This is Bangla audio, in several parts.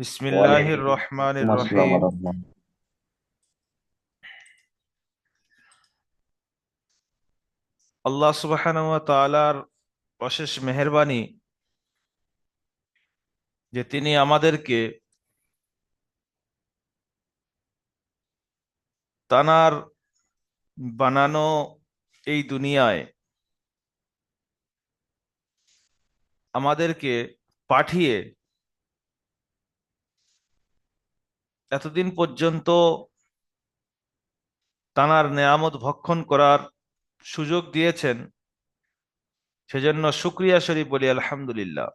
বিসমিল্লাহির রহমানির ওয়ালাইকুম আসসালাম রহিম। রাহমাতুল্লাহ। আল্লাহ সুবহানাহু ওয়া তাআলার অশেষ মেহেরবানি যে তিনি আমাদেরকে তানার বানানো এই দুনিয়ায় আমাদেরকে পাঠিয়ে এতদিন পর্যন্ত তানার নেয়ামত ভক্ষণ করার সুযোগ দিয়েছেন। সেজন্য শুকরিয়া শরীফ বলি আলহামদুলিল্লাহ।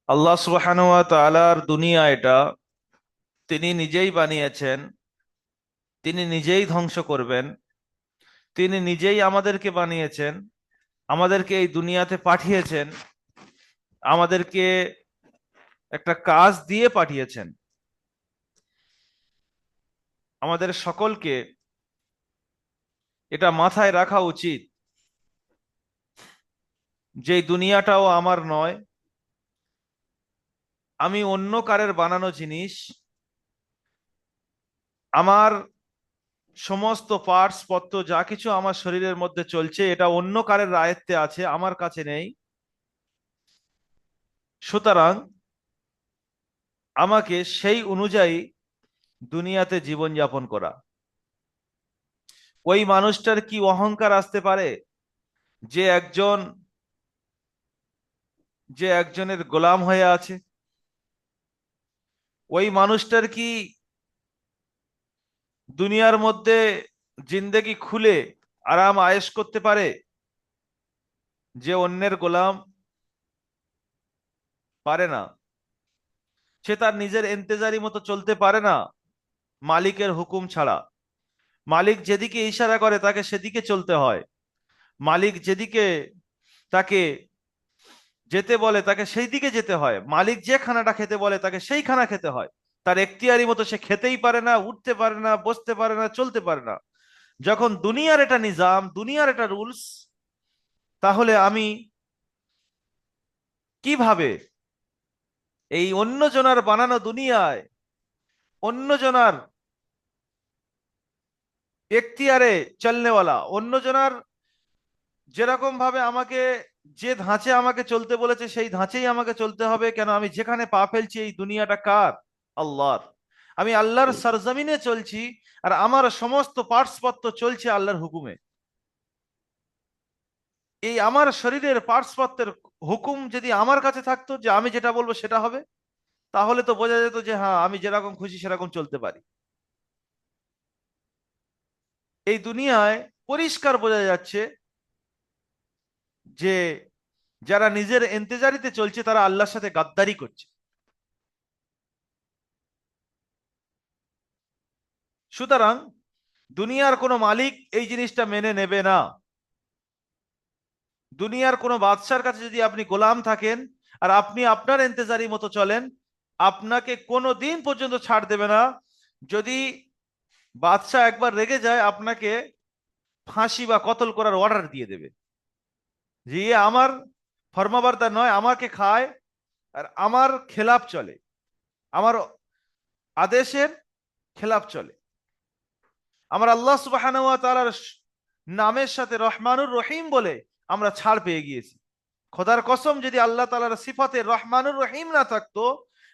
আল্লাহ সুবহানাহু ওয়া তাআলার দুনিয়া এটা তিনি নিজেই বানিয়েছেন, তিনি নিজেই ধ্বংস করবেন, তিনি নিজেই আমাদেরকে বানিয়েছেন, আমাদেরকে এই দুনিয়াতে পাঠিয়েছেন, আমাদেরকে একটা কাজ দিয়ে পাঠিয়েছেন। আমাদের সকলকে এটা মাথায় রাখা উচিত যে এই দুনিয়াটাও আমার নয়, আমি অন্য কারের বানানো জিনিস। আমার সমস্ত পার্টস পত্র যা কিছু আমার শরীরের মধ্যে চলছে এটা অন্য কারের আয়ত্তে আছে, আমার কাছে নেই। সুতরাং আমাকে সেই অনুযায়ী দুনিয়াতে জীবন যাপন করা। ওই মানুষটার কি অহংকার আসতে পারে যে একজনের গোলাম হয়ে আছে? ওই মানুষটার কি দুনিয়ার মধ্যে জিন্দেগি খুলে আরাম আয়েশ করতে পারে যে অন্যের গোলাম? পারে না। সে তার নিজের এন্তেজারি মতো চলতে পারে না মালিকের হুকুম ছাড়া। মালিক যেদিকে ইশারা করে তাকে সেদিকে চলতে হয়। মালিক যেদিকে তাকে যেতে বলে তাকে সেই দিকে যেতে হয়। মালিক যে খানাটা খেতে বলে তাকে সেই খানা খেতে হয়। তার এখতিয়ারি মতো সে খেতেই পারে না, উঠতে পারে না, বসতে পারে না, চলতে পারে না। যখন দুনিয়ার এটা নিজাম, দুনিয়ার এটা রুলস, তাহলে আমি কিভাবে এই অন্য জনার বানানো দুনিয়ায় অন্য জনার এখতিয়ারে চলনেওয়ালা, অন্য জনার যেরকম ভাবে আমাকে, যে ধাঁচে আমাকে চলতে বলেছে সেই ধাঁচেই আমাকে চলতে হবে? কেন আমি যেখানে পা ফেলছি এই দুনিয়াটা কার? আল্লাহর। আমি আল্লাহর সরজমিনে চলছি, আর আমার সমস্ত পার্টস পত্র চলছে আল্লাহর হুকুমে। এই আমার শরীরের পার্টস পত্রের হুকুম যদি আমার কাছে থাকতো যে আমি যেটা বলবো সেটা হবে, তাহলে তো বোঝা যেত যে হ্যাঁ, আমি যেরকম খুশি সেরকম চলতে পারি। এই দুনিয়ায় পরিষ্কার বোঝা যাচ্ছে যে যারা নিজের এন্তেজারিতে চলছে তারা আল্লাহর সাথে গাদ্দারি করছে। সুতরাং দুনিয়ার কোনো মালিক এই জিনিসটা মেনে নেবে না। দুনিয়ার কোনো বাদশার কাছে যদি আপনি গোলাম থাকেন আর আপনি আপনার এন্তেজারি মতো চলেন, আপনাকে কোনো দিন পর্যন্ত ছাড় দেবে না। যদি বাদশাহ একবার রেগে যায়, আপনাকে ফাঁসি বা কতল করার অর্ডার দিয়ে দেবে। যে ইয়ে আমার ফরমাবার্তা নয়, আমাকে খায় আর আমার খেলাপ চলে, আমার আদেশের খেলাপ চলে। আমার আল্লাহ সুবহানাহু ওয়া তাআলার নামের সাথে রহমানুর রহিম বলে আমরা ছাড় পেয়ে গিয়েছি। খোদার কসম, যদি আল্লাহ তাআলার সিফাতে রহমানুর রহিম না থাকতো,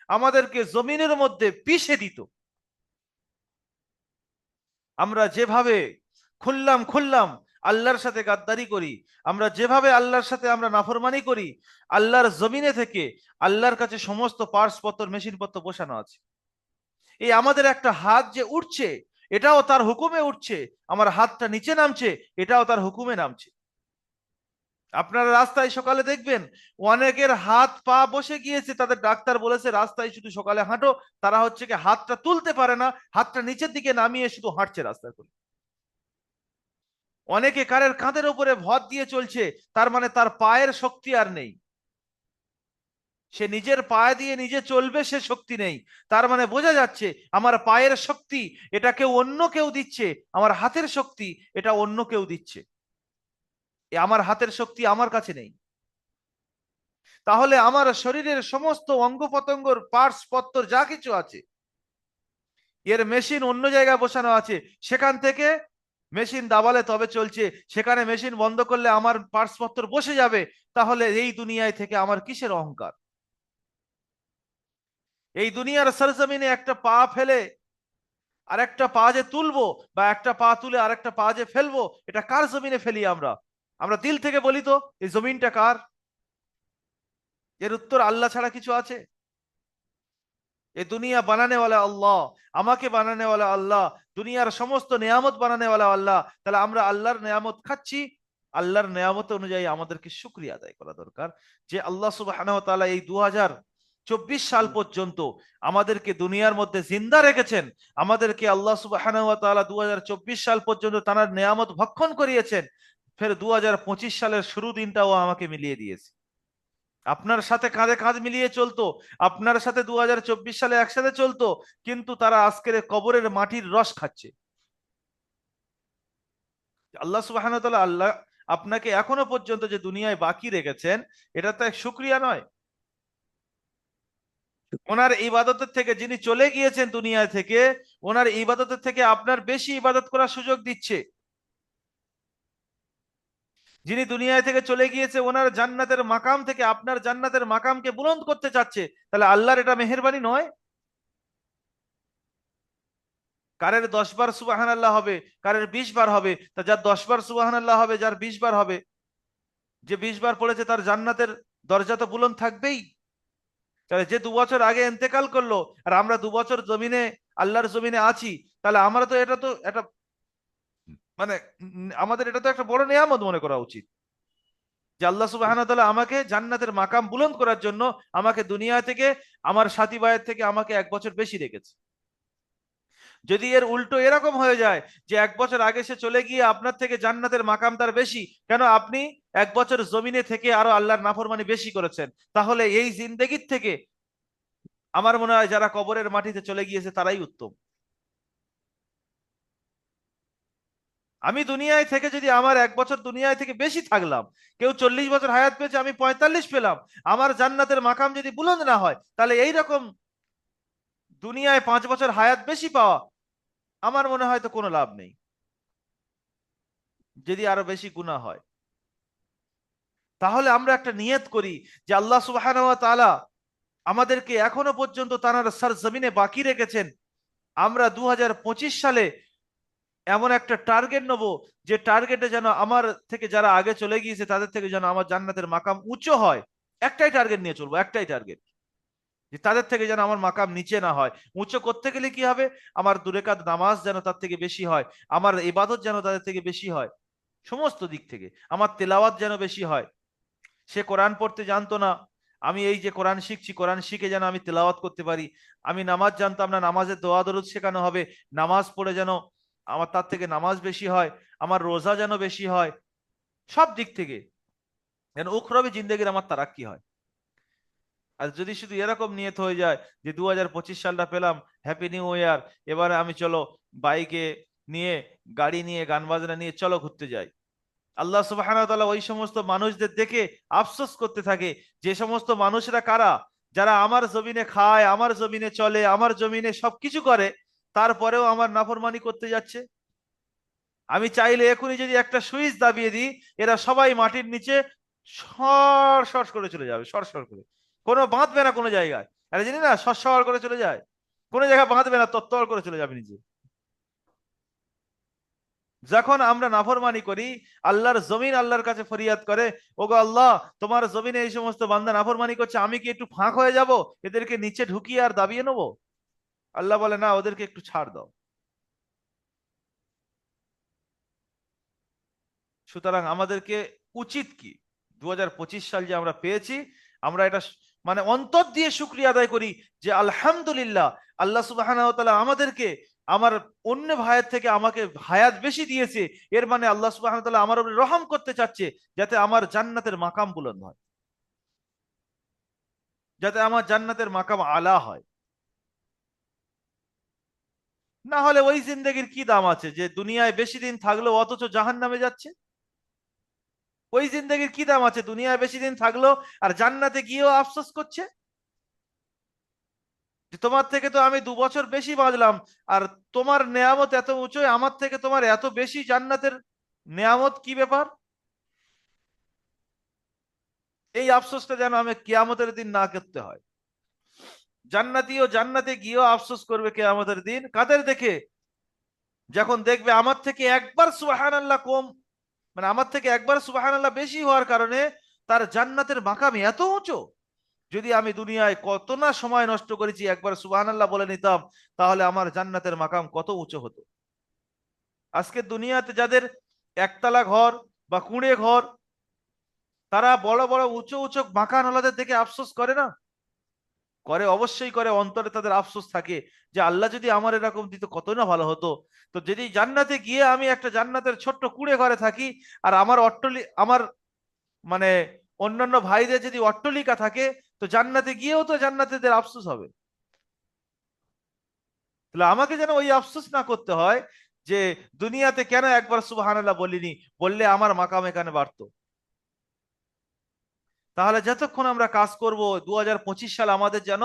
আমাদেরকে জমিনের মধ্যে পিষে দিত। আমরা যেভাবে খুললাম খুললাম আল্লাহর সাথে গাদ্দারি করি, আমরা যেভাবে আল্লাহর সাথে আমরা নাফরমানি করি, আল্লাহর জমিনে থেকে আল্লাহর কাছে সমস্ত পার্টস পত্র মেশিন পত্র বসানো আছে। এই আমাদের একটা হাত যে উঠছে, এটাও তার হুকুমে উঠছে। আমার হাতটা নিচে নামছে, এটাও তার হুকুমে নামছে। আপনারা রাস্তায় সকালে দেখবেন অনেকের হাত পা বসে গিয়েছে, তাদের ডাক্তার বলেছে রাস্তায় শুধু সকালে হাঁটো। তারা হচ্ছে কি হাতটা তুলতে পারে না, হাতটা নিচের দিকে নামিয়ে শুধু হাঁটছে রাস্তা করে। অনেকে কারের কাঁধের উপরে ভর দিয়ে চলছে, তার মানে তার পায়ের শক্তি আর নেই। সে নিজের পায়ে দিয়ে নিজে চলবে, সে শক্তি নেই। তার মানে বোঝা যাচ্ছে আমার পায়ের শক্তি এটা কেউ অন্য কেউ দিচ্ছে, আমার হাতের শক্তি এটা অন্য কেউ দিচ্ছে। আমার হাতের শক্তি আমার কাছে নেই। তাহলে আমার শরীরের সমস্ত অঙ্গ প্রত্যঙ্গর পার্টস পত্তর যা কিছু আছে, এর মেশিন অন্য জায়গায় বসানো আছে, সেখান থেকে মেশিন দাবালে তবে চলছে, সেখানে মেশিন বন্ধ করলে আমার পার্টস পত্র বসে যাবে। তাহলে এই দুনিয়ায় থেকে আমার কিসের অহংকার? এই দুনিয়ার সরজমিনে একটা পা ফেলে আর একটা পা যে তুলবো, বা একটা পা তুলে আর একটা পা যে ফেলবো, এটা কার জমিনে ফেলি আমরা? আমরা দিল থেকে বলি তো, এই জমিনটা কার? এর উত্তর আল্লাহ ছাড়া কিছু আছে? এ দুনিয়া বানানেওয়ালা আল্লাহ, আমাকে বানানেওয়ালা আল্লাহ, দুনিয়ার সমস্ত নিয়ামত বানানেওয়ালা আল্লাহ। তাহলে আমরা আল্লাহর নিয়ামত খাচ্ছি, আল্লাহর নিয়ামত অনুযায়ী আমাদেরকে শুকরিয়া আদায় করা দরকার। যে আল্লাহ সুবহানাহু ওয়া তাআলা এই 2024 সাল পর্যন্ত আমাদেরকে দুনিয়ার মধ্যে জিন্দা রেখেছেন, আমাদেরকে আল্লাহ সুবহানাহু ওয়া তাআলা 2024 সাল পর্যন্ত তার নিয়ামত ভক্ষণ করিয়েছেন, ফের 2025 সালের শুরু দিনটাও আমাকে মিলিয়ে দিয়েছে। আপনার সাথে কাঁধে কাঁধ মিলিয়ে চলতো, আপনার সাথে 2024 সালে একসাথে চলতো, কিন্তু তারা আজকের কবরের মাটির রস খাচ্ছে। আল্লাহ সুবহানাহু ওয়া তাআলা আল্লাহ আপনাকে এখনো পর্যন্ত যে দুনিয়ায় বাকি রেখেছেন, এটা তো এক শুকরিয়া নয়? ওনার ইবাদতের থেকে, যিনি চলে গিয়েছেন দুনিয়া থেকে, ওনার ইবাদতের থেকে আপনার বেশি ইবাদত করার সুযোগ দিচ্ছে। যিনি দুনিয়া থেকে চলে গিয়েছে, ওনার জান্নাতের মাকাম থেকে আপনার জান্নাতের মাকামকে বুলন্দ করতে চাচ্ছে। তাহলে আল্লাহর এটা মেহেরবানি নয়? কারের 10 বার সুবাহান আল্লাহ হবে, কারের 20 বার হবে, তা যার 10 বার সুবাহান আল্লাহ হবে, যার 20 বার হবে, যে 20 বার পড়েছে তার জান্নাতের দরজা তো বুলন্দ থাকবেই। তাহলে যে 2 বছর আগে ইন্তেকাল করলো, আর আমরা 2 বছর জমিনে, আল্লাহর জমিনে আছি, তাহলে আমরা তো এটা তো একটা মানে আমাদের এটা তো একটা বড় নিয়ামত মনে করা উচিত, যে আল্লাহ সুবহানাহু ওয়া তাআলা আমাকে জান্নাতের মাকাম বুলন্দ করার জন্য আমাকে দুনিয়া থেকে, আমার সাথী ভাইয়ের থেকে আমাকে 1 বছর বেশি রেখেছে। যদি এর উল্টো এরকম হয়ে যায় যে 1 বছর আগে সে চলে গিয়ে আপনার থেকে জান্নাতের মাকাম তার বেশি, কেন? আপনি 1 বছর জমিনে থেকে আরো আল্লাহর নাফরমানি বেশি করেছেন, তাহলে এই জিন্দেগির থেকে আমার মনে হয় যারা কবরের মাটিতে চলে গিয়েছে তারাই উত্তম। আমি দুনিয়ায় থেকে যদি আমার 1 বছর দুনিয়ায় থেকে বেশি থাকলাম, কেউ 40 বছর হায়াত পেয়েছে, আমি 45 পেলাম, আমার জান্নাতের মাকাম যদি বুলন্দ না হয়, তাহলে এইরকম দুনিয়ায় 5 বছর হায়াত বেশি পাওয়া আমার মনে হয় তো কোনো লাভ নেই, যদি আরো বেশি গুনাহ হয়। তাহলে আমরা একটা নিয়ত করি যে আল্লাহ সুবহানাহু ওয়া তাআলা আমাদেরকে এখনো পর্যন্ত তার সরজমিনে বাকি রেখেছেন। আমরা 2025 সালে এমন একটা টার্গেট নেব, যে টার্গেটে যেন আমার থেকে যারা আগে চলে গিয়েছে তাদের থেকে যেন আমার জান্নাতের মাকাম উঁচু হয়। একটাই টার্গেট নিয়ে চলবো, একটাই টার্গেট, যে তাদের থেকে যেন আমার মাকাম নিচে না হয়। উঁচু করতে গেলে কি হবে? আমার 2 রাকাত নামাজ যেন তার থেকে বেশি হয়, আমার ইবাদত যেন তাদের থেকে বেশি হয়, সমস্ত দিক থেকে আমার তেলাওয়াত যেন বেশি হয়। সে কোরআন পড়তে জানতো না, আমি এই যে কোরআন শিখছি, কোরআন শিখে যেন আমি তেলাওয়াত করতে পারি। আমি নামাজ জানতাম না, নামাজের দোয়া দরুদ শেখানো হবে, নামাজ পড়ে যেন আমার তার থেকে নামাজ বেশি হয়, আমার রোজা যেন বেশি হয়, সব দিক থেকে যেন উখরবি জিন্দেগির আমার তারাক্কি হয়। আর যদি শুধু এরকম নিয়ত হয়ে যায় যে 2025 সালটা পেলাম, হ্যাপি নিউ ইয়ার, এবারে আমি চলো বাইকে নিয়ে, গাড়ি নিয়ে, গান বাজনা নিয়ে চলো ঘুরতে যাই, আল্লাহ সুবহানাহু ওয়া তাআলা ওই সমস্ত মানুষদের দেখে আফসোস করতে থাকে, যে সমস্ত মানুষরা কারা, যারা আমার জমিনে খায়, আমার জমিনে চলে, আমার জমিনে সবকিছু করে, তারপরেও আমার নাফরমানি করতে যাচ্ছে। আমি চাইলে এখনই যদি একটা সুইচ দাবিয়ে দিই, এরা সবাই মাটির নিচে সর সর করে চলে যাবে, সর সর করে, কোনো বাঁধবে না কোনো জায়গায়। আরে জানি না, সর সর করে চলে যায়, কোনো জায়গায় বাঁধবে না, তত্তর করে চলে যাবে নিচে। যখন আমরা নাফরমানি করি, আল্লাহর জমিন আল্লাহর কাছে ফরিয়াদ করে, ওগো আল্লাহ, তোমার জমিনে এই সমস্ত বান্দা নাফরমানি করছে, আমি কি একটু ফাঁক হয়ে যাব, এদেরকে নিচে ঢুকিয়ে আর দাবিয়ে নেবো? আল্লাহ বলে না, ওদেরকে একটু ছাড় দাও। সুতরাং আমাদেরকে উচিত কি, 2025 সাল যে আমরা পেয়েছি, আমরা এটা মানে অন্তর দিয়ে শুকরিয়া আদায় করি, যে আলহামদুলিল্লাহ, আল্লাহ সুবহানাহু ওয়া তাআলা আমাদেরকে, আমার অন্য ভাইয়ের থেকে আমাকে হায়াত বেশি দিয়েছে। এর মানে আল্লাহ সুবহানাহু ওয়া তাআলা আমার উপরে রহম করতে চাচ্ছে, যাতে আমার জান্নাতের মাকাম বুলন্দ হয়, যাতে আমার জান্নাতের মাকাম আলা হয়। না হলে ওই জিন্দেগির কি দাম আছে, যে দুনিয়ায় বেশি দিন থাকলেও অথচ জাহান্নামে যাচ্ছে? ওই জিন্দেগির কি দাম আছে? দুনিয়ায় বেশি দিন থাকলো আর জান্নাতে গিয়েও আফসোস করছে যে তোমার থেকে তো আমি 2 বছর বেশি বাঁচলাম, আর তোমার নেয়ামত এত উঁচু, আমার থেকে তোমার এত বেশি জান্নাতের নেয়ামত, কি ব্যাপার? এই আফসোসটা যেন আমি কিয়ামতের দিন না করতে হয়। জান্নাতীও জান্নাতে গিয়েও আফসোস করবে কিয়ামতের দিন, কাদের দেখে? যখন দেখবে আমার থেকে একবার সুবহানাল্লাহ কম, মানে আমার থেকে একবার সুবহানাল্লাহ বেশি হওয়ার কারণে তার জান্নাতের মাকাম এত উঁচু। যদি আমি দুনিয়ায় কত না সময় নষ্ট করেছি, একবার সুবহানাল্লাহ বলে নিতাম, তাহলে আমার জান্নাতের মাকাম কত উঁচু হতো। আজকে দুনিয়াতে যাদের একতলা ঘর বা কুঁড়ে ঘর, তারা বড় বড় উঁচু উঁচু মাকান ওলাদের দেখে আফসোস করে না? করে, অবশ্যই করে। অন্তরে তাদের আফসোস থাকে যে আল্লাহ যদি আমার এরকম দিত কত না ভালো হতো। তো যদি জান্নাতে গিয়ে আমি একটা জান্নাতের ছোট্ট কুঁড়ে ঘরে থাকি, আর আমার আমার মানে অন্যান্য ভাইদের যদি অট্টালিকা থাকে, তো জান্নাতে গিয়েও তো জান্নাতীদের আফসোস হবে। তাহলে আমাকে যেন ওই আফসোস না করতে হয় যে দুনিয়াতে কেন একবার সুবহানাল্লাহ বলিনি, বললে আমার মাকাম এখানে বাড়তো। তাহলে যতক্ষণ আমরা কাজ করব, 2025 সাল আমাদের যেন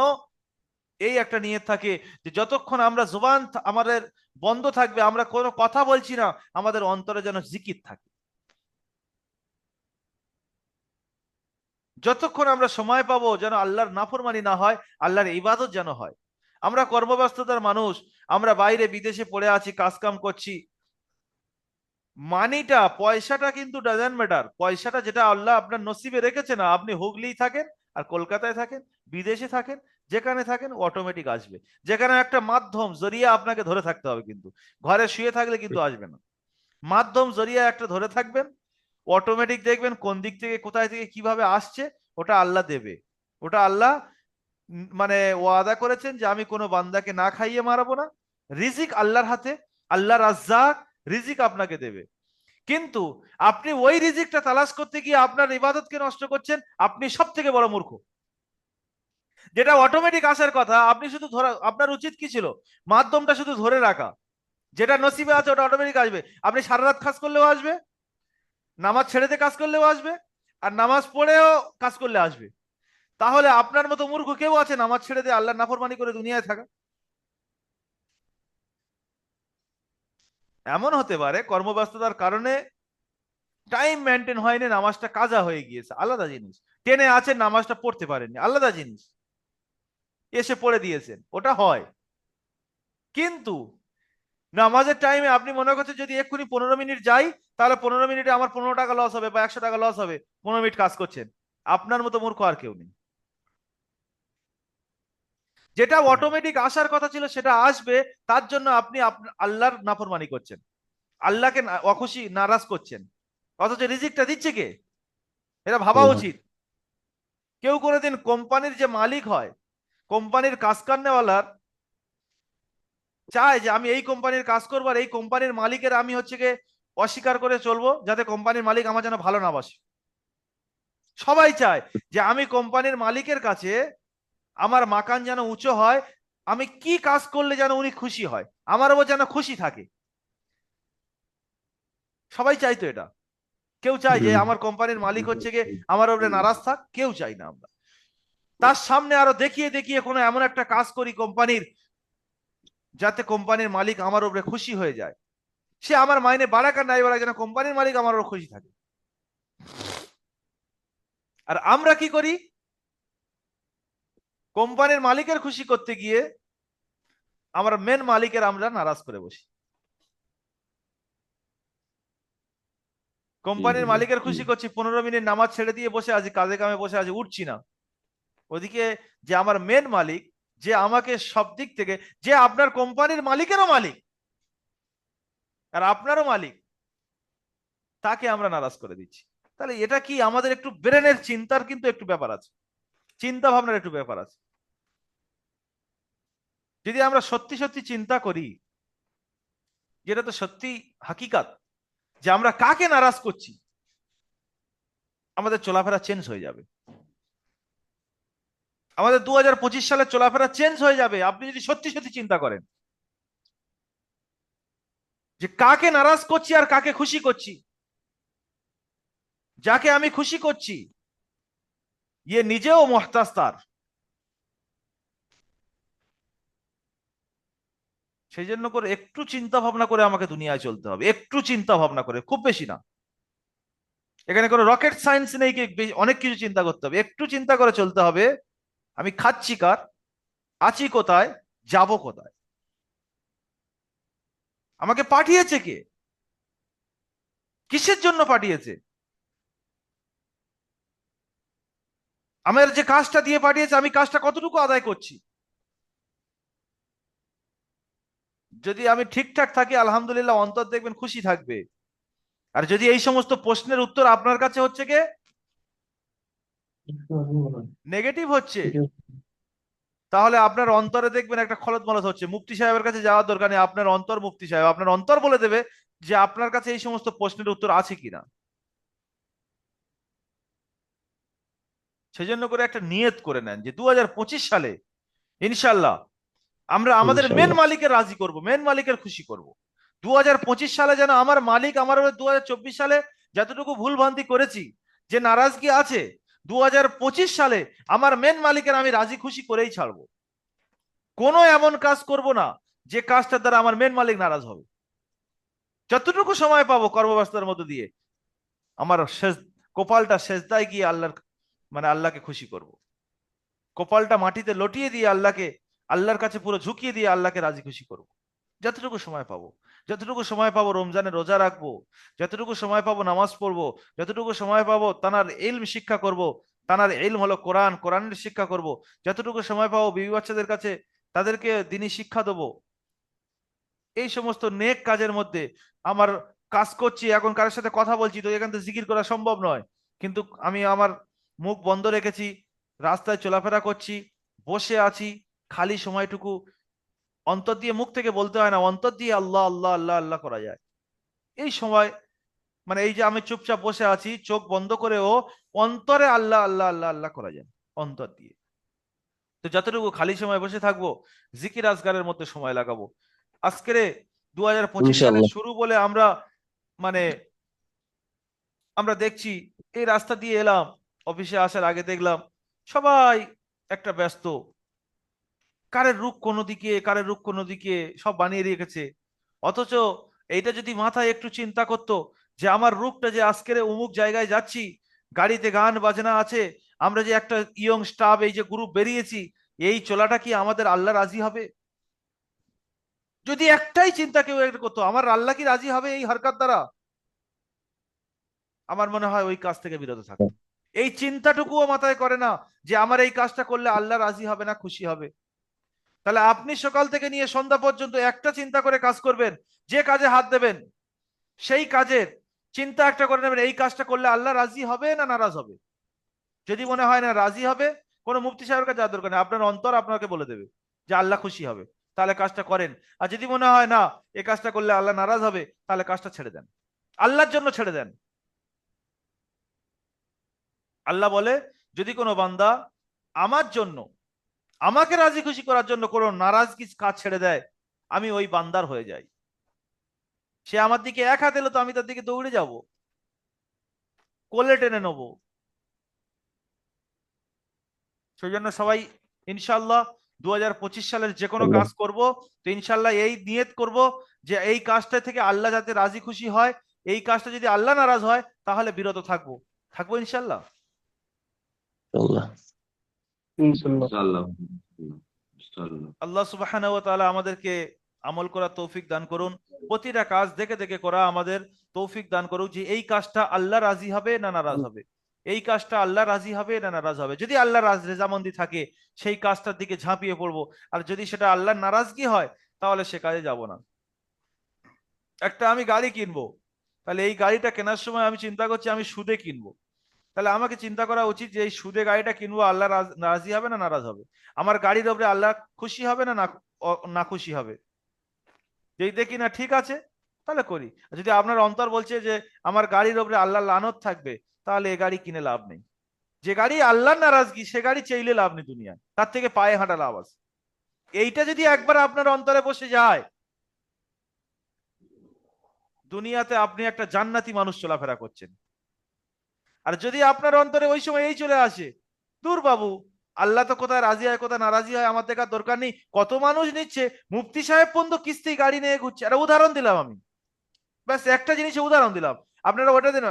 এই একটা নিয়ত থাকে যে যতক্ষণ আমরা জুবান আমাদের বন্ধ থাকবে, আমরা কোনো কথা বলছি না, আমাদের অন্তরে যেন জিকির থাকে। যতক্ষণ আমরা সময় পাবো যেন আল্লাহর নাফরমানি না হয়, আল্লাহর ইবাদত যেন হয়। আমরা কর্মব্যস্ততার মানুষ, আমরা বাইরে বিদেশে পড়ে আছি, কাজ কাম করছি। মানিটা, পয়সাটা কিন্তু ডাজন্ট ম্যাটার। পয়সাটা যেটা আল্লাহ আপনার নসিবে রেখেছে না, আপনি হুগলি থাকেন আর কলকাতায় থাকেন, বিদেশে থাকেন, যেখানে থাকেন অটোমেটিক আসবে। যেখানে একটা মাধ্যম জরিয়া আপনাকে ধরে থাকতে হবে, কিন্তু ঘরে শুয়ে থাকলে কিন্তু আসবে না। মাধ্যম জরিয়া একটা ধরে থাকবেন, অটোমেটিক দেখবেন কোন দিক থেকে কোথায় থেকে কিভাবে আসছে, ওটা আল্লাহ দেবে। ওটা আল্লাহ মানে ওয়াদা করেছেন যে আমি কোনো বান্দাকে না খাইয়ে মারাবো না। রিজিক আল্লাহর হাতে, আল্লাহ রাজ্জাক, রিজিক আপনাকে দেবে। কিন্তু আপনি ওই রিজিকটা তালাশ করতে গিয়ে আপনার ইবাদতকে নষ্ট করছেন, আপনি সব থেকে বড় মূর্খ। যেটা অটোমেটিক আসার কথা, আপনি শুধু ধরা, আপনার উচিত কি ছিল? মাধ্যমটা শুধু ধরে রাখা। যেটা নসিবে আছে ওটা অটোমেটিক আসবে। আপনি সারা রাত কাজ করলেও আসবে, নামাজ ছেড়েতে কাজ করলেও আসবে, আর নামাজ পড়েও কাজ করলে আসবে। তাহলে আপনার মতো মূর্খ কেউ আছে নামাজ ছেড়ে দিয়ে আল্লাহর নাফরমানি করে দুনিয়ায় থাকা? এমন হতে পারে কর্মব্যস্ততার কারণে টাইম মেনটেন হয়নি, নামাজটা কাজা হয়ে গিয়েছে, আলাদা জিনিস। টেনে আছেন, নামাজটা পড়তে পারেননি, আলাদা জিনিস। এসে পড়ে দিয়েছেন, ওটা হয়। কিন্তু নামাজের টাইমে আপনি মনে করছেন যদি এক্ষুনি 15 মিনিট যাই, তাহলে 15 মিনিটে আমার 15 টাকা লস হবে বা 100 টাকা লস হবে। 15 মিনিট কাজ করছেন। আপনার মতো মূর্খ আর কেউ নেই। যেটা অটোমেটিক আসার কথা ছিল সেটা আসবে, তার জন্য আপনি আল্লাহর নাফরমানি করছেন, আল্লাহকে অখুশি নারাজ করছেন। অথচ রিজিকটা দিচ্ছে কে? এটা ভাবা উচিত। কেউ কোনোদিন কোম্পানির যে মালিক হয়, কোম্পানির কাজ কান্নেওয়ালার চায় যে আমি এই কোম্পানির কাজ করবো, আর এই কোম্পানির মালিকের আমি হচ্ছে গিয়ে অস্বীকার করে চলবো, যাতে কোম্পানির মালিক আমার যেন ভালো না বাসে। সবাই চায় যে আমি কোম্পানির মালিকের কাছে আমার মাকান যেন উঁচু হয়, আমি কি কাজ করলে যেন উনি খুশি হয়, আমারও যেন খুশি থাকে। সবাই চাইতো এটা। কেউ চায় যে আমার কোম্পানির মালিক হচ্ছে গিয়ে আমার উপরে নারাজ থাক? কেউ চাই না আমরা। তার সামনে আরো দেখিয়ে দেখিয়ে কোনো এমন একটা কাজ করি কোম্পানির, যাতে কোম্পানির মালিক আমার উপরে খুশি হয়ে যায়। সে আমার মাইনে বাড়াক আর নাই বাড়াক, যেন কোম্পানির মালিক আমার উপর খুশি থাকে। আর আমরা কি করি? কোম্পানির মালিকের খুশি করতে গিয়ে আমরা মেন মালিকের আমরা নারাজ করে বসি। কোম্পানির মালিকের খুশি করছি, 15 মিনিট নামাজ ছেড়ে দিয়ে বসে আছি, কাজে কামে বসে আছি, উঠছি না। ওদিকে যে আমার মেন মালিক, যে আমাকে সব দিক থেকে, যে আপনার কোম্পানির মালিকেরও মালিক আর আপনারও মালিক, তাকে আমরা নারাজ করে দিচ্ছি। তাহলে এটা কি আমাদের একটু ব্রেনের চিন্তার কিন্তু একটু ব্যাপার আছে, চিন্তা ভাবনার একটু ব্যাপার আছে। যদি আমরা সত্যি সত্যি চিন্তা করি, যেটা তো সত্যি হাকিকাত, যে আমরা কাকে নারাজ করছি, আমাদের চলাফেরা চেঞ্জ হয়ে যাবে। আমাদের 2025 সালে চলাফেরা চেঞ্জ হয়ে যাবে আপনি যদি সত্যি সত্যি চিন্তা করেন যে কাকে নারাজ করছি আর কাকে খুশি করছি। যাকে আমি খুশি করছি ইয়ে নিজেও মুহতাজ তার। সেই জন্য করে একটু চিন্তা ভাবনা করে আমাকে দুনিয়ায় চলতে হবে, একটু চিন্তা ভাবনা করে, খুব বেশি না। এখানে কোনো রকেট সায়েন্স নেই, কি অনেক কিছু চিন্তা করতে হবে, একটু চিন্তা করে চলতে হবে। আমি খাচ্ছি কার, আছি কোথায়, যাব কোথায়, আমাকে পাঠিয়েছে কে, কিসের জন্য পাঠিয়েছে, আমার যে কাজটা দিয়ে পাঠিয়েছে আমি কাজটা কতটুকু আদায় করছি। যদি আমি ঠিকঠাক থাকি আলহামদুলিল্লাহ, অন্তর দেখবেন খুশি থাকবে। আর যদি এই সমস্ত প্রশ্নের উত্তর আপনার কাছে হচ্ছে কে, নেগেটিভ হচ্ছে, তাহলে আপনার অন্তরে দেখবেন একটা খলদ মলদ হচ্ছে। মুফতি সাহেবের কাছে যাওয়ার দরকার নেই, আপনার অন্তর মুফতি সাহেব, আপনার অন্তর বলে দেবে যে আপনার কাছে এই সমস্ত প্রশ্নের উত্তর আছে কিনা। সেই জন্য করে একটা নিয়ত করে নেন যে 2025 সালে ইনশাল্লাহ আমরা আমাদের মেন ইনশাল্লাহ। মালিকের রাজি করব, মেন মালিকের খুশি করব। 2025 সালে যেন আমার মালিক আমার উপরে 2024 সালে যতটুকু ভুল ভ্রান্তি করেছি, যে নারাজগি আছে, 2025 সালে আমার মেন মালিকের আমি রাজি খুশি করেই ছাড়বো। কোনো এমন কাজ করব না যে কাজটার দ্বারা আমার মেন মালিক নারাজ হবে। যতটুকু সময় পাবো কর্মব্যস্ততার মধ্যে দিয়ে আমার শেষ কপালটা সেজদায় গিয়ে আল্লাহর মানে আল্লাহকে খুশি করব। কপালটা মাটিতে লটিয়ে দিয়ে আল্লাহকে, আল্লাহর কাছে পুরো ঝুঁকিয়ে দিয়ে আল্লাহকে রাজি খুশি করব। যতটুকু সময় পাবো, যতটুকু সময় পাবো রমজানে রোজা রাখবো, যতটুকু সময় পাবো নামাজ পড়বো, যতটুকু সময় পাবো তানার ইলম শিক্ষা করব। তানার ইলম হলো কোরআন, কোরআনের শিক্ষা করব। যতটুকু সময় পাবো বিবি বাচ্চাদের কাছে তাদেরকে দিনই শিক্ষা দেবো। এই সমস্ত নেক কাজের মধ্যে আমার কাজ করছি, এখন কারোর সাথে কথা বলছি তো এখান থেকে জিকির করা সম্ভব নয়, কিন্তু আমি আমার মুখ বন্ধ রেখেছি, রাস্তায় চলাফেরা করছি, বসে আছি, খালি সময়টুকু অন্তর দিয়ে, মুখ থেকে বলতে হয় না, অন্তর দিয়ে আল্লাহ আল্লাহ আল্লাহ আল্লাহ করা যায়। এই সময় মানে এই যে আমি চুপচাপ বসে আছি চোখ বন্ধ করেও অন্তরে আল্লাহ আল্লাহ আল্লাহ আল্লাহ করা যায় অন্তর দিয়ে। তো যতটুকু খালি সময় বসে থাকবো জিকির আজগারের মধ্যে সময় লাগাবো। আজকের 2025 সালের ইনশাল্লাহ। শুরু বলে আমরা মানে আমরা দেখছি, এই রাস্তা দিয়ে এলাম, অফিসে আসার আগে দেখলাম সবাই একটা ব্যস্ত, কারের রুখ কোনো দিকে, কারের রুখ কোনো দিকে, সব বানিয়ে রেখেছে। অথচ এইটা যদি মাথায় একটু চিন্তা করতো যে আমার রুখটা যে আজকের অমুক জায়গায় যাচ্ছি, গাড়িতে গান বাজনা আছে, আমরা যে একটা ইয়ং স্টাফ এই যে গ্রুপ বেরিয়েছি, এই চলাটা কি আমাদের আল্লাহ রাজি হবে? যদি একটাই চিন্তা কেউ একটা করতো আমার আল্লাহ কি রাজি হবে এই হরকত দ্বারা, আমার মনে হয় ওই কাজ থেকে বিরত থাকতো। এই চিন্তাটুকুও মাথায় করে না যে আমার এই কাজটা করলে আল্লাহ রাজি হবে না খুশি হবে। তাহলে আপনি সকাল থেকে নিয়ে সন্ধ্যা পর্যন্ত একটা চিন্তা করে কাজ করবেন, যে কাজে হাত দেবেন সেই কাজের চিন্তা একটা করে নেবেন, এই কাজটা করলে আল্লাহ রাজি হবে না নারাজ হবে। যদি মনে হয় না রাজি হবে, কোনো মুফতি সাহেবের কাছে যাওয়ার দরকার নেই, আপনার অন্তর আপনাকে বলে দেবে যে আল্লাহ খুশি হবে, তাহলে কাজটা করেন। আর যদি মনে হয় না এই কাজটা করলে আল্লাহ নারাজ হবে, তাহলে কাজটা ছেড়ে দেন, আল্লাহর জন্য ছেড়ে দেন। আল্লাহ বলে যদি কোনো বান্দা আমার জন্য, আমাকে রাজি খুশি করার জন্য কোনো নারাজগি কাজ ছেড়ে দেয়, আমি ওই বান্দার হয়ে যাই। সে আমার দিকে এক হাত এলো তো আমি তার দিকে দৌড়ে যাব, কোলে টেনে নেবো। সেই জন্য সবাই ইনশাল্লাহ 2025 সালের যে কোনো আল্লাহ। কাজ করব, তো ইনশাল্লাহ এই নিয়ত করব যে এই কাজটা থেকে আল্লাহ যাতে রাজি খুশি হয়, এই কাজটা যদি আল্লাহ নারাজ হয় তাহলে বিরত থাকবো, থাকবো ইনশাল্লাহ। আল্লাহ। ইনশাল্লাহ। ইনশাআল্লাহ। ইনশাআল্লাহ। আল্লাহ সুবহানাহু ওয়া তাআলা আমাদেরকে আমল করার তৌফিক দান করুন, প্রতিটা কাজ দেখে দেখে করা আমাদের তৌফিক দান করুক, যে এই কাজটা আল্লাহ রাজি হবে না নারাজ হবে, এই কাজটা আল্লাহ রাজি হবে না নারাজ হবে। যদি আল্লাহ রেজামন্দি থাকে সেই কাজটার দিকে ঝাঁপিয়ে পড়বো, আর যদি সেটা আল্লাহর নারাজগি হয় তাহলে সে কাজে যাব না। একটা আমি গাড়ি কিনবো, তাহলে এই গাড়িটা কেনার সময় আমি চিন্তা করছি আমি সুদে কিনবো, তাহলে আমাকে চিন্তা করা উচিত যে এই সুদে গাড়িটা কিনবো আল্লাহ রাজি হবে না নারাজ হবে, আমার গাড়ির উপরে আল্লাহ খুশি হবে না না খুশি হবে। যদি দেখি না ঠিক আছে তাহলে করি, আর যদি আপনার অন্তর বলছে যে আমার গাড়ির উপরে আল্লাহ লানত থাকবে, তাহলে এ গাড়ি কিনে লাভ নেই। যে গাড়ি আল্লাহর নারাজগি সে গাড়ি চাইলে লাভ নেই দুনিয়ায়, তার থেকে পায়ে হাঁটা লাভ আছে। এইটা যদি একবার আপনার অন্তরে বসে যায়, দুনিয়াতে আপনি একটা জান্নাতি মানুষ চলাফেরা করছেন। আর যদি আপনার অন্তরে ওই সময় এই চলে আসে, দূর বাবু, আল্লাহ তো কোথায় রাজি হয় কোথায় নারাজি হয় আমার দেখার দরকার নেই, কত মানুষ নিচ্ছে, মুফতি সাহেব পর্যন্ত কিস্তি গাড়ি নিয়ে ঘুরছে, একটা উদাহরণ দিলাম আমি, ব্যাস একটা জিনিসের উদাহরণ দিলাম, আপনারা ওটা দিন।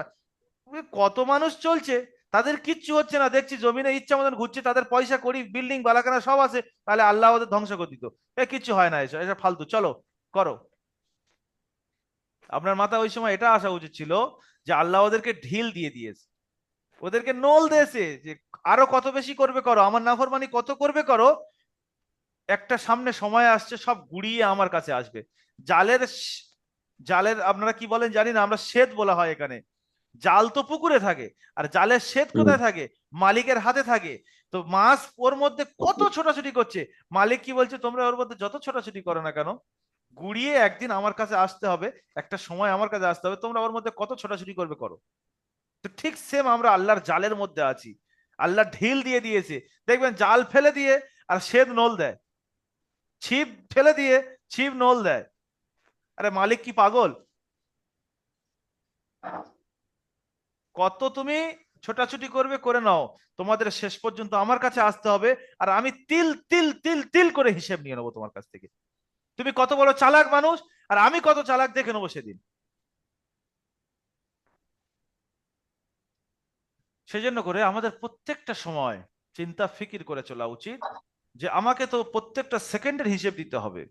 কত মানুষ চলছে, তাদের কিচ্ছু হচ্ছে না, দেখছি জমিনে ইচ্ছা মতন ঘুরছে, তাদের পয়সা করি বিল্ডিং বালাকানা সব আছে, তাহলে আল্লাহ ওদের ধ্বংস করে দিত। কিচ্ছু হয় না, এসব এসব ফালতু, চলো করো। আপনার মাথায় ওই সময় এটা আসা উচিত ছিল যে আল্লাহ ওদেরকে ঢিল দিয়ে দিয়েছে, ওদেরকে নল দিয়েছে, যে আরো কত বেশি করবে করো, আমার নাফরমানি কত করবে করো, একটা সামনে সময় আসছে সব গুড়িয়ে আমার কাছে আসবে। জালের জালের আপনারা কি বলেন জানি না, আমরা সেদ বলা হয় এখানে। জাল তো পুকুরে থাকে, আর জালের সেদ হুম। কোথায় থাকে? মালিকের হাতে থাকে। তো মাছ ওর মধ্যে কত ছোটাছুটি করছে, মালিক কি বলছে, তোমরা ওর মধ্যে যত ছোটাছুটি করো না কেন, গুড়িয়ে একদিন আমার কাছে আসতে হবে, একটা সময় আমার কাছে আসতে হবে, তোমরা ওর মধ্যে কত ছোটাছুটি করবে করো। তো ঠিক সেম আমরা আল্লাহর জালের মধ্যে আছি, আল্লাহ ঢিল দিয়ে দিয়েছে, দেখবেন জাল ফেলে দিয়ে আর সেদ নল দেয়, ছিপ ফেলে দিয়ে ছিপ নল দেয়। আরে মালিক কি পাগল? কত তুমি ছোটাছুটি করবে করে নাও, তোমাদের শেষ পর্যন্ত আমার কাছে আসতে হবে, আর আমি তিল তিল তিল তিল করে হিসেব নিয়ে নেবো তোমার কাছ থেকে, তুমি কত বড় চালাক মানুষ আর আমি কত চালাক দেখে নেবো সেদিন। সেজন্য করে আমাদের প্রত্যেকটা সময় চিন্তা ফিকির করে চলা উচিত, যে আমাকে তো প্রত্যেকটা সেকেন্ডের হিসেব দিতে হবে,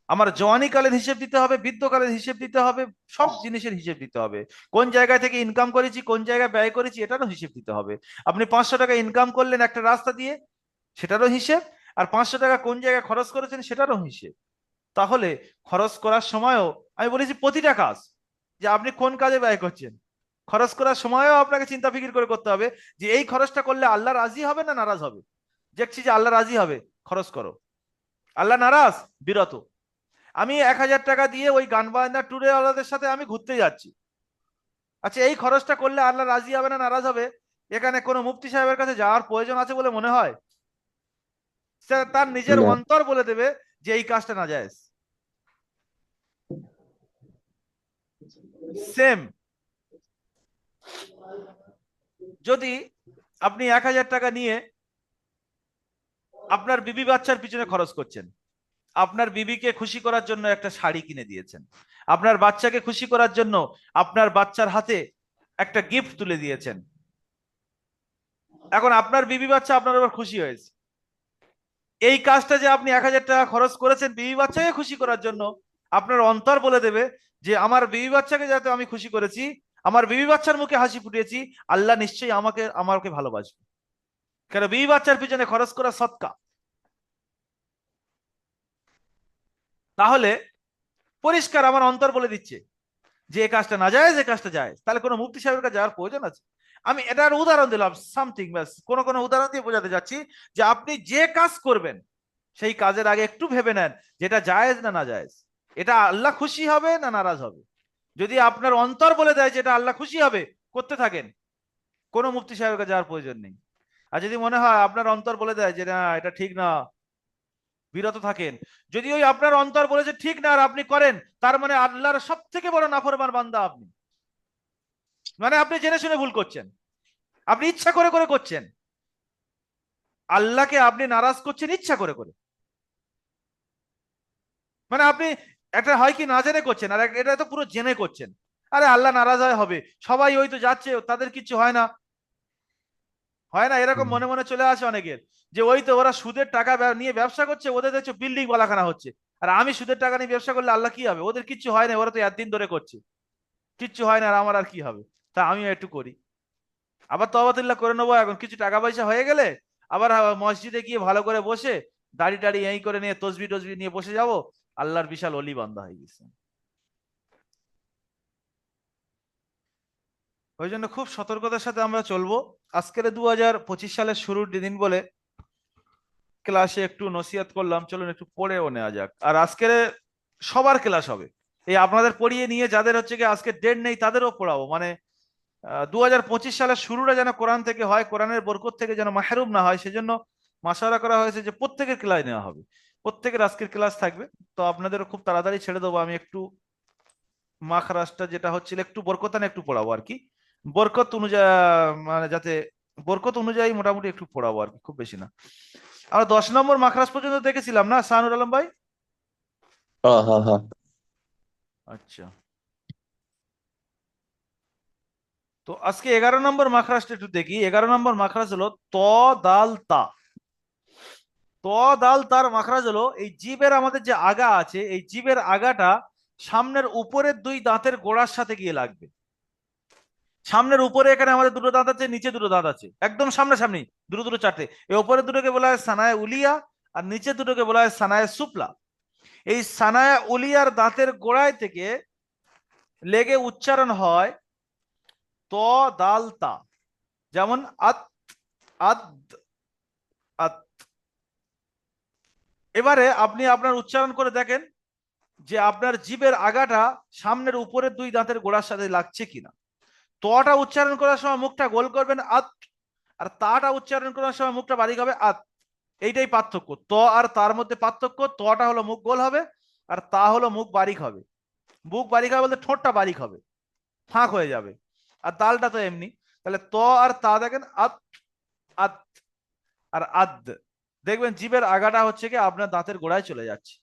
আমার জওয়ানি কালের হিসেব দিতে হবে, বৃদ্ধকালের হিসেব দিতে হবে, সব জিনিসের হিসেব দিতে হবে, কোন জায়গা থেকে ইনকাম করেছি কোন জায়গায় ব্যয় করেছি এটারও হিসেব দিতে হবে। আপনি 500 টাকা ইনকাম করলেন একটা রাস্তা দিয়ে, সেটারও হিসেব, আর 500 টাকা কোন জায়গায় খরচ করেছেন সেটারও হিসেব। তাহলে খরচ করার সময়ও আমি বলেছি প্রতিটা কাজ, যে আপনি কোন কাজে ব্যয় করছেন, খরচ করার সময়ও আপনাকে চিন্তা ফিকির করে করতে হবে, যে এই খরচটা করলে আল্লাহ রাজি হবে না নারাজ হবে। দেখছি যে আল্লাহ রাজি হবে, খরচ করো, আল্লাহ নারাজ, বিরত। আমি 1000 টাকা দিয়ে ওই গান বাজনা ট্যুরে ওদের সাথে আমি ঘুরতে যাচ্ছি, আচ্ছা এই খরচটা করলে আল্লাহ রাজি হবে না নারাজ হবে, এখানে কোনো মুফতি সাহেবের কাছে যাওয়ার প্রয়োজন আছে বলে মনে হয়? সে তার নিজের না। অন্তর বলে দেবে যে এই কাজটা নাজায়েজ। সেম, যদি আপনি 1000 টাকা নিয়ে আপনার বিবি বাচ্চার পিছনে খরচ করছেন, আপনার বিবিকে খুশি করার জন্য একটা শাড়ি কিনে দিয়েছেন, আপনার বাচ্চাকে খুশি করার জন্য আপনার বাচ্চার হাতে একটা গিফট তুলে দিয়েছেন, এখন আপনার বিবি বাচ্চা আপনার উপর খুশি হয়েছে, এই কাজটা যে আপনি 1000 টাকা খরচ করেছেন বিবি বাচ্চাকে খুশি করার জন্য, আপনার অন্তর বলে দেবে যে আমার বিবি বাচ্চাকে যাতে আমি খুশি করেছি, আমার বিবি বাচ্চার মুখে হাসি ফুটিয়েছি, আল্লাহ নিশ্চয়ই আমাকে আমাকে ভালোবাসবে, কেন বিবি বাচ্চার পিছনে খরচ করা সৎকা। তাহলে পরিষ্কার আমার অন্তর বলে দিচ্ছে যে এই কাজটা না যায়, যে কাজটা যায়, তাহলে কোনো মুফতি সাহেবের কাছে যাওয়ার প্রয়োজন আছে? আমি এটার উদাহরণ দিলাম সামথিং, ব্যাস কোন কোন উদাহরণ দিয়ে বোঝাতে যাচ্ছি যে আপনি যে কাজ করবেন সেই কাজের আগে একটু ভেবে নেন যেটা জায়েজ না না জায়েজ, এটা আল্লাহ খুশি হবে না নারাজ হবে। যদি আপনার অন্তর বলে দেয় যে এটা আল্লাহ খুশি হবে, করতে থাকেন, কোনো মুফতি সাহেবের কাছে যাওয়ার প্রয়োজন নেই। আর যদি মনে হয় আপনার অন্তর বলে দেয় যে না এটা ঠিক না, বিরত থাকেন। যদি ওই আপনার অন্তর বলেছে ঠিক না আর আপনি করেন, তার মানে আল্লাহর সব থেকে বড় নাফরমান বান্দা আপনি, মানে আপনি জেনে শুনে ভুল করছেন, আপনি ইচ্ছা করে করে করছেন, আল্লাহকে আপনি নারাজ করছেন ইচ্ছা করে করে, মানে আপনি একটা হয় কি না জেনে করছেন, আর এটা তো পুরো জেনে করছেন। আরে আল্লাহ নারাজ হয় হবে, সবাই ওই তো যাচ্ছে তাদের কিছু হয় না, হয় না এরকম মনে মনে চলে আসে অনেকের, যে ওই তো ওরা সুদের টাকা নিয়ে ব্যবসা করছে, ওদের দেখছো বিল্ডিং বালাখানা হচ্ছে, আর আমি সুদের টাকা নিয়ে ব্যবসা করলে আল্লাহ কি হবে, ওদের কিচ্ছু হয় না, ওরা তো একদিন ধরে করছে, কিচ্ছু হয় না, আর আমার আর কি হবে, তা আমিও একটু করি, আবার তওবাতুল্লাহ করে নেবো, এখন কিছু টাকা পয়সা হয়ে গেলে আবার মসজিদে গিয়ে ভালো করে বসে দাড়ি টাড়ি এই করে নিয়ে তসবি টসবি নিয়ে বসে যাব, আল্লাহর বিশাল অলি বান্দা হয়ে গেছে। ওই জন্য খুব সতর্কতার সাথে আমরা চলবো। আজকের 2025 সালের শুরুর দিন বলে ক্লাসে একটু নসিহত করলাম, চলুন একটু পড়েও নেওয়া যাক। আর আজকের সবার ক্লাস হবে, এই আপনাদের পড়িয়ে নিয়ে যাদের হচ্ছে কি আজকে ডেট নেই তাদেরও পড়াবো, মানে 2025 সালের শুরুটা যেন কোরআন থেকে হয়, কোরআনের বরকত থেকে যেন মাহরুম না হয়, সেজন্য মাশওয়ারা করা হয়েছে যে প্রত্যেকের ক্লাস নেওয়া হবে, প্রত্যেকের আজকের ক্লাস থাকবে। তো আপনাদেরও খুব তাড়াতাড়ি ছেড়ে দেবো, আমি একটু মাখরাজটা যেটা হচ্ছিল একটু বরকতানে একটু পড়াবো আর কি, বরকত অনুযায়ী, মানে যাতে বরকত অনুযায়ী মোটামুটি একটু পড়াবো আর কি, খুব বেশি না। আমরা 10 নম্বর মাখরাজ পর্যন্ত দেখেছিলাম না শাহনুর আলম ভাই? হ্যাঁ হ্যাঁ হ্যাঁ। আচ্ছা, তো আজকে 11 নম্বর মাখরাজটা একটু দেখি। 11 নম্বর মাখরাজ হলো ত, দাল, তা। ত, দাল, তার মাখরাজ হলো এই জিভের আমাদের যে আগা আছে, এই জিভের আগাটা সামনের উপরের দুই দাঁতের গোড়ার সাথে গিয়ে লাগবে। সামনের উপরে এখানে আমাদের দুটো দাঁত আছে, নিচে দুটো দাঁত আছে, একদম সামনাসামনি, দুটো দুটো চারটে। এই উপরের দুটোকে বলা হয় সানায় উলিয়া, আর নিচে দুটোকে বলা হয় সানায় সুপলা। এই সানায় উলিয়ার দাঁতের গোড়ায় থেকে লেগে উচ্চারণ হয় ত, দাল, তা। যেমন আত, আদ, আত। এবারে আপনি আপনার উচ্চারণ করে দেখেন যে আপনার জিভের আগাটা সামনের উপরের দুই দাঁতের গোড়ার সাথে লাগছে কিনা। তটা উচ্চারণ করার সময় মুখটা গোল করবেন আত, আর তাটা উচ্চারণ করার সময় মুখটা বারিক হবে আত। এইটাই পার্থক্য। ত আর তার মধ্যে পার্থক্য, তটা হলো মুখ গোল হবে, আর তা হলো মুখ বারিক হবে। মুখ বারিক হবে বলতে ঠোঁটটা বারিক হবে, ফাঁক হয়ে যাবে। আর দালটা তো এমনি। তাহলে ত আর তা দেখেন আত, আত, আর আদ। দেখবেন জিভের আগাটা হচ্ছে কি আপনার দাঁতের গোড়ায় চলে যাচ্ছে।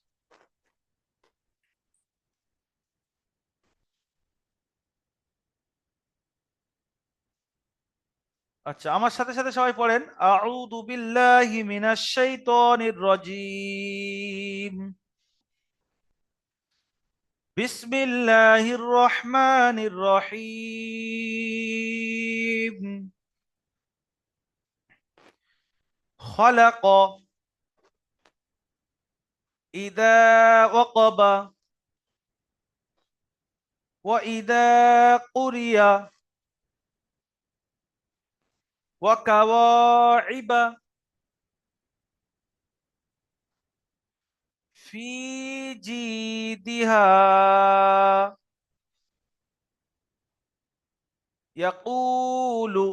আচ্ছা, আমার সাথে সাথে সবাই পড়েন আউযু বিল্লাহি মিনাশ শাইতানির রাজিম, বিসমিল্লাহির রহমানির রহিম, খলাক, ইযা ওয়াকাবা, ওয়া ইযা কুরিয়া, ওয়া কাওয়াইবা, ফি জিদিহা, ইয়াকুলু।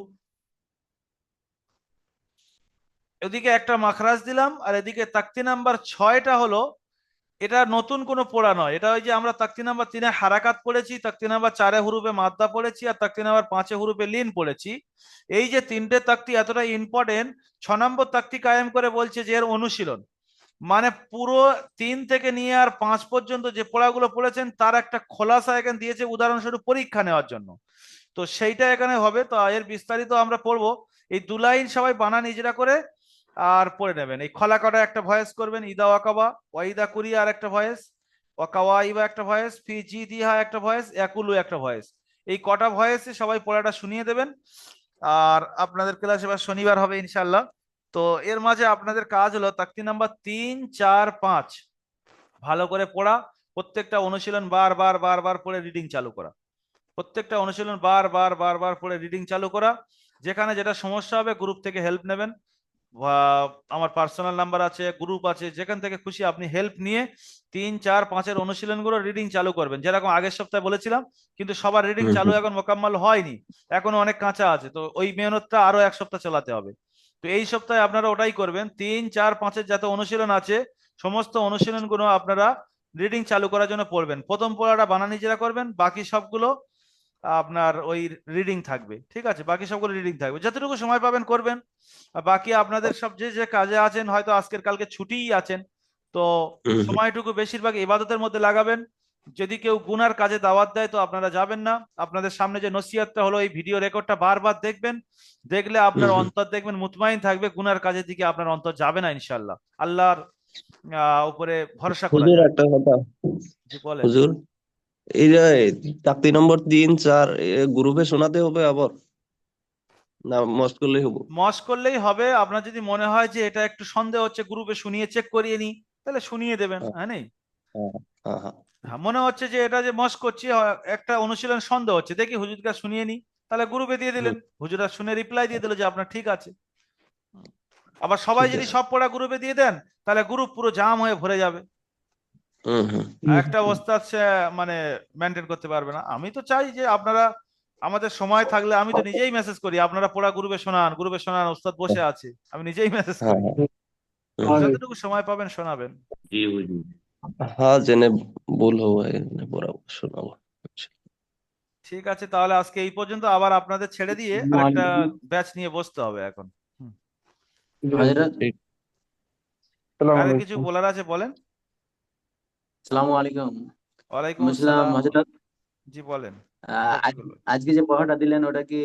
এদিকে একটা মাখরাজ দিলাম, আর এদিকে তাকতি নাম্বার 6টা হলো, এটা নতুন কোনো পড়া নয়। এটা ওই যে আমরা তাকতি নাম্বার 3-এ হারাকাত পড়েছি, তাকতি নাম্বার 4-এ হুরুফে মাদ্দা পড়েছি, আর তাকতি নাম্বার 5-এ হুরুফে লিন পড়েছি। এই যে তিনটে তাকতি এতটা ইম্পর্টেন্ট, 6 নম্বর তাকতি কায়েম করে বলছে যে এর অনুশীলন, মানে পুরো 3 থেকে নিয়ে আর 5 পর্যন্ত যে পড়াগুলো পড়েছেন তার একটা খোলাসা এখানে দিয়েছে, উদাহরণস্বরূপ পরীক্ষা নেওয়ার জন্য। তো সেইটা এখানে হবে। তো এর বিস্তারিত আমরা পড়বো। এই 2 লাইন সবাই বানান ইজরা করে আর পড়ে নেবেন। এই খলাকাটা একটা ভয়েস করবেন, ইদা ওয়াকাবা, ওয়াইদা কুরিয়া আর একটা ভয়েস, ওয়াকাওয়াইবা একটা ভয়েস, ফি জিদিহা একটা ভয়েস, ইয়াকুলু একটা ভয়েস। এই কটা ভয়েসে সবাই পড়াটা শুনিয়ে দেবেন। আর আপনাদের ক্লাস এবার শনিবার হবে ইনশাল্লাহ। তো এর মাঝে আপনাদের কাজ হলো তাকতি নাম্বার 3, 4, 5 ভালো করে পড়া, প্রত্যেকটা অনুশীলন বার পড়ে রিডিং চালু করা, প্রত্যেকটা অনুশীলন বার পড়ে রিডিং চালু করা। যেখানে যেটা সমস্যা হবে গ্রুপ থেকে হেল্প নেবেন। আমার পার্সোনাল নাম্বার আছে, গ্রুপ আছে, যেখান থেকে খুশি আপনি হেল্প নিয়ে 3, 4, 5-এর অনুশীলনগুলো রিডিং চালু করবেন, যেরকম আগের সপ্তাহে বলেছিলাম। কিন্তু সবার রিডিং হুম চালু হুম। এখন মোকাম্মল হয়নি, এখনো অনেক কাঁচা আছে। তো ওই মেহনতটা আরো 1 সপ্তাহ চালাতে হবে। তো এই সপ্তাহে আপনারা ওটাই করবেন, 3, 4, 5-এর যত অনুশীলন আছে সমস্ত অনুশীলনগুলো আপনারা রিডিং চালু করার জন্য পড়বেন। প্রথম পড়াটা বানানি জেরা করবেন, বাকি সবগুলো আপনার ওই রিডিং থাকবে। ঠিক আছে, বাকি সবগুলো রিডিং থাকবে, যতটুকু সময় পাবেন করবেন। আর বাকি আপনাদের সব যে যে কাজে আছেন, হয়তো আজকের কালকে ছুটিই আছেন, তো হুম হুম। সময়টুকু বেশিরভাগ ইবাদতের মধ্যে লাগাবেন। যদি কেউ গুনার কাজে দাওয়াত দেয় তো আপনারা যাবেন না। আপনাদের সামনে যে নসিহতটা হলো, এই ভিডিও রেকর্ডটা বারবার দেখবেন, দেখলে হুম আপনার হুম। অন্তর দেখবেন মুতমাইন থাকবে, গুনার কাজের দিকে আপনার অন্তর যাবে না ইনশাল্লাহ। আল্লাহর উপরে ভরসা করা হুজুর যায়। একটা কথা। জি বলেন। হুজুর, এই যে চাকতি নম্বর 3, 4 গ্রুপে শোনাতে হবে আবার, না মস্ত করলেই হবো? মস করলেই হবে। আপনার যদি মনে হয় যে এটা একটু সন্দেহ হচ্ছে, গ্রুপে শুনিয়ে চেক করিয়ে নি, তাহলে শুনিয়ে দেবেন। হ্যাঁ হ্যাঁ নেই, হ্যাঁ হ্যাঁ হ্যাঁ। হ্যাঁ মনে হচ্ছে যে এটা যে মস করছি, একটা অনুশীলন সন্দেহ হচ্ছে, দেখি হুজুরকে শুনিয়ে নি, তাহলে গ্রুপে দিয়ে হুম, দিলেন, হুজুরা শুনে রিপ্লাই দিয়ে দিল যে আপনার ঠিক আছে। আবার সবাই ঠিক যদি আছে। সব পড়া গ্রুপে দিয়ে দেন, তাহলে গ্রুপ পুরো জাম হয়ে ভরে যাবে, হুম হুম। একটা অবস্থা সে মানে মেনটেন করতে পারবে না। আমি তো চাই যে আপনারা, আমাদের সময় থাকলে আমি তো নিজেই মেসেজ করি, আপনারা পড়া গ্রুপে শোনান, গ্রুপে শোনান, ওস্তাদ বসে আছে, আমি নিজেই মেসেজ হ্যাঁ করি। হ্যাঁ। তো হুম হুম। যতটুকু সময় পাবেন শোনাবেন। जी हुजूर। हाँ जेने भूल हुआ है ने पूरा सुनाओ। ঠিক আছে, তাহলে আজকে এই পর্যন্ত, আবার আপনাদের ছেড়ে দিয়ে আরেকটা ব্যাচ নিয়ে বসতে হবে এখন। হযরত ঠিক। সালাম কারে আলাইকুম। কিছু বলার আছে বলেন। আসসালামু আলাইকুম। ওয়ালাইকুম বলছিলাম আসসালাম। হযরত, জি বলেন। আজ- আজকে যে পড়াটা দিলেন ওটা কি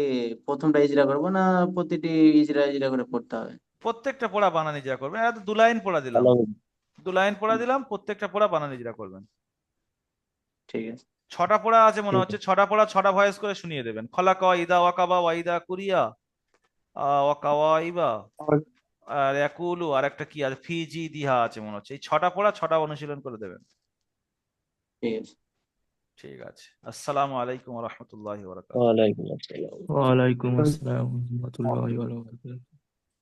প্রথমটা ইজরা করবো না প্রতিটি ইজরা ইজরা করে পড়তে হবে? প্রত্যেকটা পড়া বানান ইজরা করবেন। এটা তো 2 লাইন পড়া দিলাম, ভালো 2 লাইন পড়া দিলাম, প্রত্যেকটা পড়া বানান ইজরা করবেন। ঠিক আছে। 6টা পড়া আছে মনে হচ্ছে, 6টা পড়া 6টা ভয়েস করে শুনিয়ে দেবেন। খলাকা ইদা ওয়াকাবা ওয়াইদা কুরিয়া ওয়াকাওয়া ইবা আর ইয়াকুলু, আর একটা কি আছে, ফিজি দিহা আছে মনে হচ্ছে। এই 6টা পড়া 6টা অনুশীলন করে দেবেন। ঠিক আছে। ঠিক আছে, আসসালামু আলাইকুম ওয়া রাহমাতুল্লাহি ওয়া বারাকাতুহু। ওয়ালাইকুম আসসালাম। ওয়ালাইকুম আসসালাম রহমতুল্লাহি ওয়া বারাকাতুহু।